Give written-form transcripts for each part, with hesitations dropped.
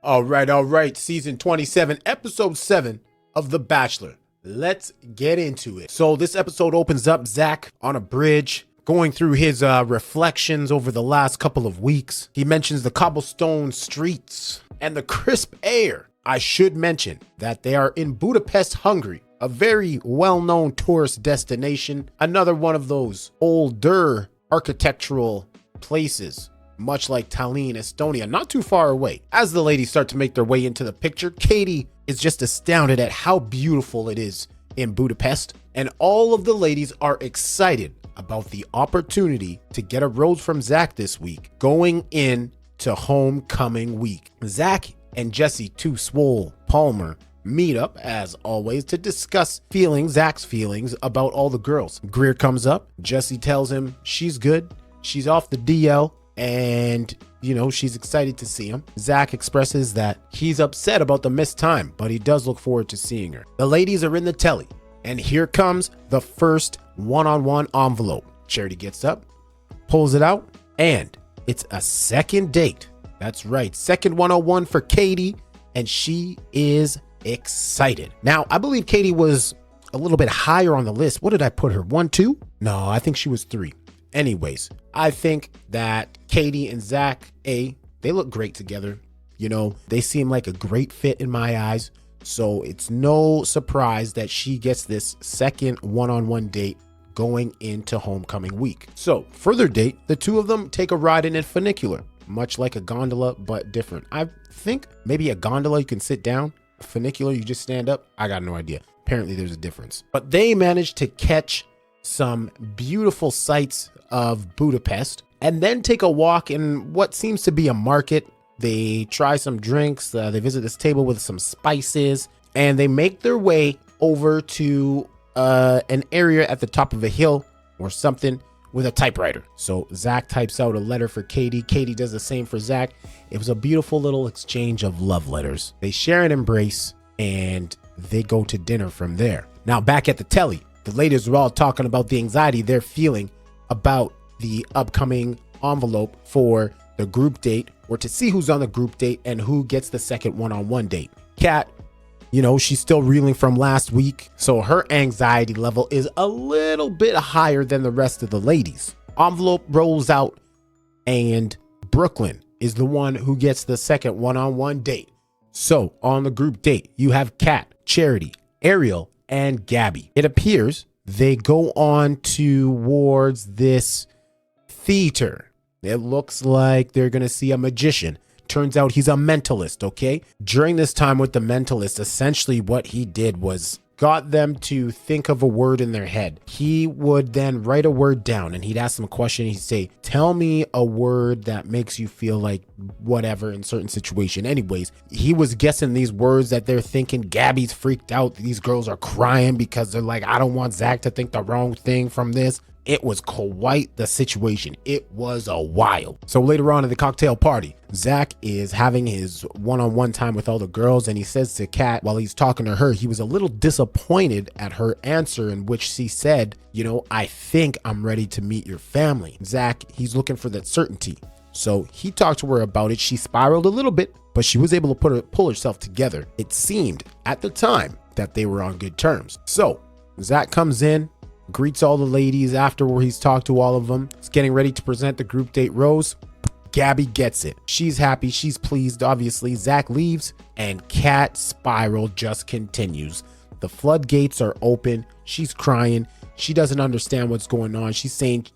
All right. Season 27, episode 7 of The Bachelor. Let's get into it. So this episode opens up Zach on a bridge, going through his reflections over the last couple of weeks. He mentions the cobblestone streets and the crisp air. I should mention that they are in Budapest, Hungary, a very well-known tourist destination. Another one of those older architectural places, much like Tallinn, Estonia, not too far away. As the ladies start to make their way into the picture, Katie is just astounded at how beautiful it is in Budapest, and all of the ladies are excited about the opportunity to get a rose from Zach this week, going in to homecoming week. Zach and Jesse Too Swole Palmer meet up, as always, to discuss Zach's feelings about all the girls. Greer comes up. Jesse tells him she's good. She's off the DL. And, she's excited to see him. Zach expresses that he's upset about the missed time, but he does look forward to seeing her. The ladies are in the telly, and here comes the first one-on-one envelope. Charity gets up, pulls it out, and it's a second date. That's right, second 101 for Katie, and she is excited. Now, I believe Katie was a little bit higher on the list. What did I put her? 1, 2? No, I think she was 3. Anyways, I think that Katie and Zach, they look great together. They seem like a great fit in my eyes. So it's no surprise that she gets this second one-on-one date going into homecoming week. So further date, the two of them take a ride in a funicular, much like a gondola, but different. I think maybe a gondola, you can sit down. A funicular, you just stand up. I got no idea. Apparently there's a difference. But they managed to catch some beautiful sights of Budapest and then take a walk in what seems to be a market. They try some drinks. They visit this table with some spices, and they make their way over to an area at the top of a hill or something with a typewriter. So Zach types out a letter for Katie. Katie does the same for Zach. It was a beautiful little exchange of love letters. They share an embrace and they go to dinner from there. Now back at the telly, the ladies are all talking about the anxiety they're feeling about the upcoming envelope for the group date, or to see who's on the group date and who gets the second one-on-one date. Kat, she's still reeling from last week, so her anxiety level is a little bit higher than the rest of the ladies. Envelope rolls out, and Brooklyn is the one who gets the second one-on-one date. So on the group date, you have Kat, Charity, Ariel, and Gabby. It appears they go on towards this theater. It looks like they're going to see a magician. Turns out he's a mentalist, okay? During this time with the mentalist, essentially what he did was got them to think of a word in their head. He would then write a word down and he'd ask them a question. He'd say, tell me a word that makes you feel like whatever in certain situation. Anyways, he was guessing these words that they're thinking. Gabby's freaked out. These girls are crying because they're like, I don't want Zach to think the wrong thing from this. It was quite the situation. It was a while. So later on at the cocktail party, Zach is having his one-on-one time with all the girls, and he says to Kat, while he's talking to her, he was a little disappointed at her answer, in which she said, I think I'm ready to meet your family. Zach, he's looking for that certainty. So he talked to her about it. She spiraled a little bit, but she was able to pull herself together. It seemed at the time that they were on good terms. So Zach comes in, greets all the ladies after where he's talked to all of them. He's getting ready to present the group date rose. Gabby gets it. She's happy. She's pleased, obviously. Zach leaves, and Kat's spiral just continues. The floodgates are open. She's crying. She doesn't understand what's going on. She's saying,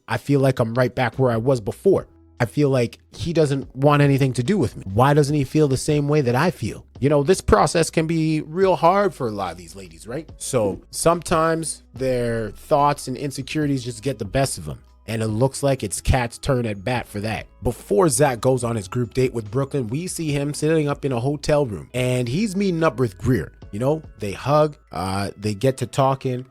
I feel like I'm right back where I was before. I feel like he doesn't want anything to do with me. Why doesn't he feel the same way that I feel? This process can be real hard for a lot of these ladies, right? So sometimes their thoughts and insecurities just get the best of them. And it looks like it's Kat's turn at bat for that. Before Zach goes on his group date with Brooklyn, we see him sitting up in a hotel room, and he's meeting up with Greer. They hug, they get to talking.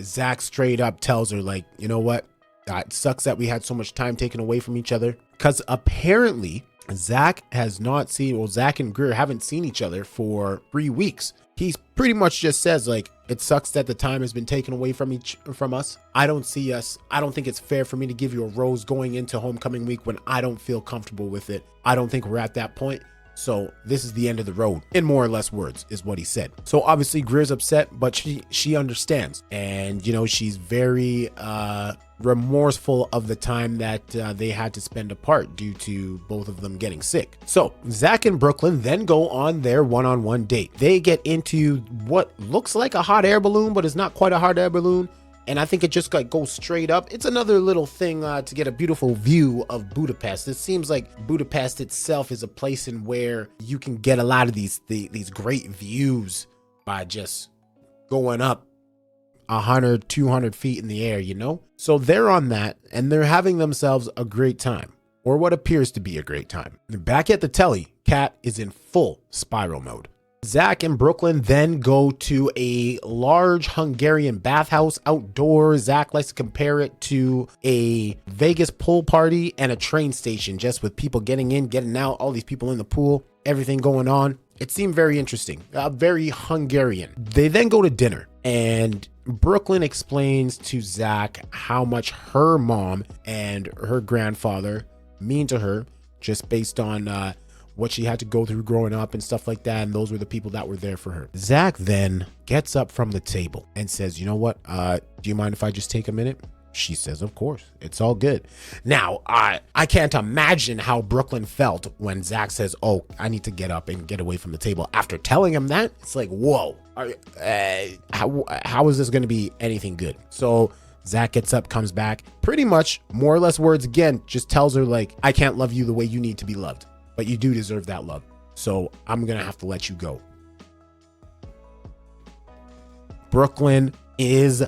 Zach straight up tells her, like, you know what? It sucks that we had so much time taken away from each other, because apparently Zach and Greer haven't seen each other for 3 weeks. He pretty much just says, like, it sucks that the time has been taken away from us. I don't see us. I don't think it's fair for me to give you a rose going into homecoming week when I don't feel comfortable with it. I don't think we're at that point. So this is the end of the road, in more or less words, is what he said. So obviously Greer's upset, but she understands. And, you know, she's very remorseful of the time that they had to spend apart due to both of them getting sick. So Zach and Brooklyn then go on their one-on-one date. They get into what looks like a hot air balloon, but is not quite a hot air balloon. And I think it just like goes straight up. It's another little thing to get a beautiful view of Budapest. It seems like Budapest itself is a place in where you can get a lot of these great views by just going up 100, 200 feet in the air, you know? So they're on that and they're having themselves a great time, or what appears to be a great time. Back at the telly, Kat is in full spiral mode. Zach and Brooklyn then go to a large Hungarian bathhouse outdoors. Zach likes to compare it to a Vegas pool party and a train station, just with people getting in, getting out, all these people in the pool, everything going on. It seemed very interesting, very Hungarian. They then go to dinner and Brooklyn explains to Zach how much her mom and her grandfather mean to her, just based on what she had to go through growing up and stuff like that. And those were the people that were there for her. Zach then gets up from the table and says, you know what? Do you mind if I just take a minute? She says, of course, it's all good. Now, I can't imagine how Brooklyn felt when Zach says, oh, I need to get up and get away from the table. After telling him that, it's like, whoa, how is this going to be anything good? So Zach gets up, comes back, pretty much more or less words again, just tells her like, I can't love you the way you need to be loved, but you do deserve that love. So I'm going to have to let you go. Brooklyn is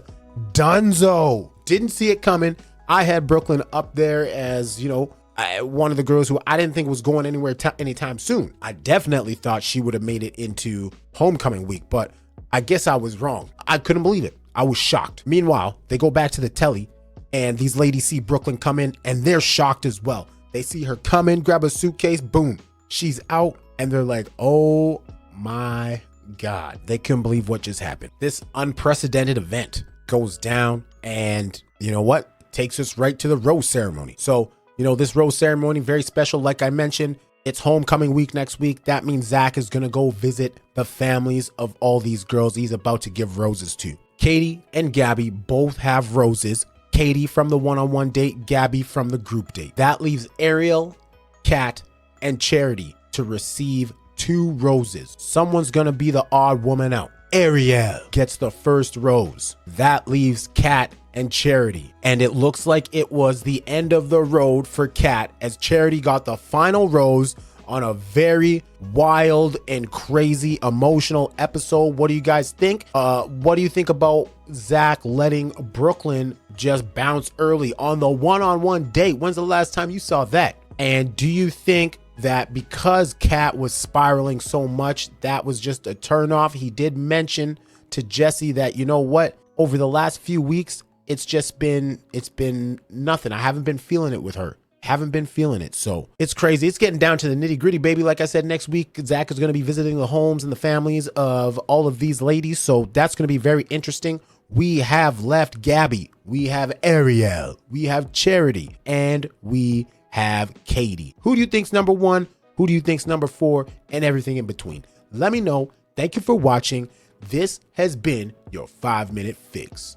donezo. Didn't see it coming. I had Brooklyn up there as, you know, one of the girls who I didn't think was going anywhere anytime soon. I definitely thought she would have made it into homecoming week, but I guess I was wrong. I couldn't believe it. I was shocked. Meanwhile, they go back to the telly and these ladies see Brooklyn come in and they're shocked as well. They see her come in, grab a suitcase, boom, she's out, and they're like, oh my God. They couldn't believe what just happened. This unprecedented event goes down, and you know what? Takes us right to the rose ceremony. So, you know, this rose ceremony, very special. Like I mentioned, it's homecoming week next week. That means Zach is going to go visit the families of all these girls he's about to give roses to. Katie and Gabby both have roses. Katie from the one-on-one date, Gabby from the group date. That leaves Ariel, Kat, and Charity to receive 2 roses. Someone's gonna be the odd woman out. Ariel gets the first rose. That leaves Kat and Charity. And it looks like it was the end of the road for Kat, as Charity got the final rose on a very wild and crazy emotional episode. What do you guys think? What do you think about Zach letting Brooklyn just bounce early on the one-on-one date? When's the last time you saw that? And do you think that because Kat was spiraling so much, that was just a turnoff? He did mention to Jesse that, you know what, over the last few weeks, it's been nothing. I haven't been feeling it with her. Haven't been feeling it. So it's crazy. It's getting down to the nitty gritty, baby. Like I said, next week, Zach is going to be visiting the homes and the families of all of these ladies. So that's going to be very interesting. We have left Gabby. We have Ariel. We have Charity. And we have Katie. Who do you think's number 1? Who do you think's number 4? And everything in between. Let me know. Thank you for watching. This has been your 5-minute fix.